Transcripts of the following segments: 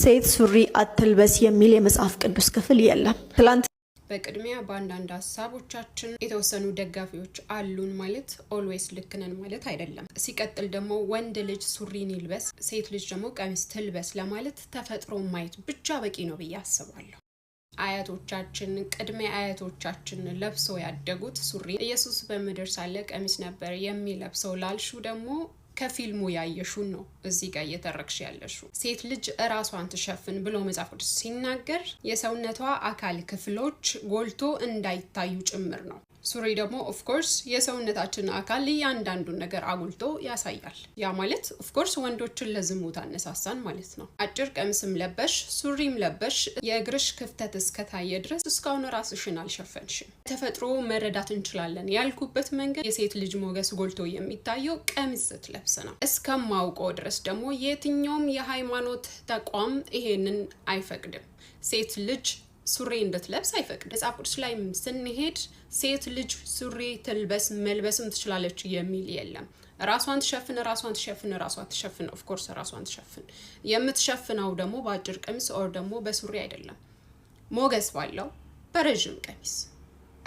ሴት ሱሪ አትልበስ የሚል የመጽሐፍ ቅዱስ ክፍል የለም። ትላንት በቅድሚያ በአንዳንድ ሀሳቦቻችን የተወሰኑ ደጋፊዎች አሉን ማለት ኦልዌይስ ልክ ነን ማለት አይደለም። ሲቀጥል ደግሞ ወንድ ልጅ ሱሪን ይልበስ፣ ሴት ልጅ ደግሞ ቀሚስ ትልበስ ለማለት ተፈጥሮ ማየት ብቻ በቂ ነው ብዬ አስባለሁ። አያቶቻችን ቅድመ አያቶቻችን ለብሶ ያደጉት ሱሪ ኢየሱስ በምድር ሳለ ቀሚስ ነበር የሚለብሰው ላልሹ ደግሞ ከፊልሙ ያየሹን ነው እዚህ ጋር እየተረክሽ ያለሹ። ሴት ልጅ ራሷን ትሸፍን ብሎ መጽሐፍ ቅዱስ ሲናገር የሰውነቷ አካል ክፍሎች ጎልቶ እንዳይታዩ ጭምር ነው። ሱሪ ደግሞ ኦፍ ኮርስ የሰውነታችን አካል እያንዳንዱን ነገር አጉልቶ ያሳያል። ያ ማለት ኦፍ ኮርስ ወንዶችን ለዝሙት አነሳሳን ማለት ነው። አጭር ቀሚስም ለበሽ ሱሪም ለበሽ የእግርሽ ክፍተት እስከታየ ድረስ እስካሁን ራስሽን አልሸፈንሽም። ተፈጥሮ መረዳት እንችላለን ያልኩበት መንገድ የሴት ልጅ ሞገስ ጎልቶ የሚታየው ቀሚስ ስትለብስ ነው። እስከማውቀው ድረስ ደግሞ የትኛውም የሃይማኖት ተቋም ይሄንን አይፈቅድም። ሴት ልጅ ሱሪ እንድትለብስ አይፈቅድም። መጽሐፍ ቅዱስ ላይ ስንሄድ ሴት ልጅ ሱሪ ትልበስ መልበስም ትችላለች የሚል የለም። ራሷን ትሸፍን ኦፍ ኮርስ ራሷን ትሸፍን። የምትሸፍነው ደግሞ በአጭር ቀሚስ ኦር ደግሞ በሱሪ አይደለም፣ ሞገስ ባለው በረጅም ቀሚስ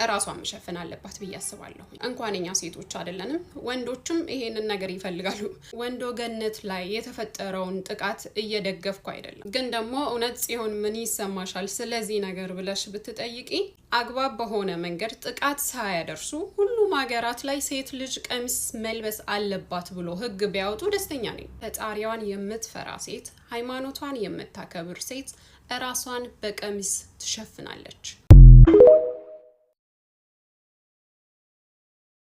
ራሷን መሸፈን አለባት ብዬ አስባለሁ። እንኳንኛ ሴቶች አይደለንም ወንዶችም ይሄንን ነገር ይፈልጋሉ። ወንዶ ገነት ላይ የተፈጠረውን ጥቃት እየደገፍኩ አይደለም፣ ግን ደግሞ እውነት ጽዮን ምን ይሰማሻል ስለዚህ ነገር ብለሽ ብትጠይቂ አግባብ በሆነ መንገድ ጥቃት ሳያደርሱ ሁሉም ሀገራት ላይ ሴት ልጅ ቀሚስ መልበስ አለባት ብሎ ሕግ ቢያወጡ ደስተኛ ነኝ። ፈጣሪዋን የምትፈራ ሴት፣ ሃይማኖቷን የምታከብር ሴት ራሷን በቀሚስ ትሸፍናለች።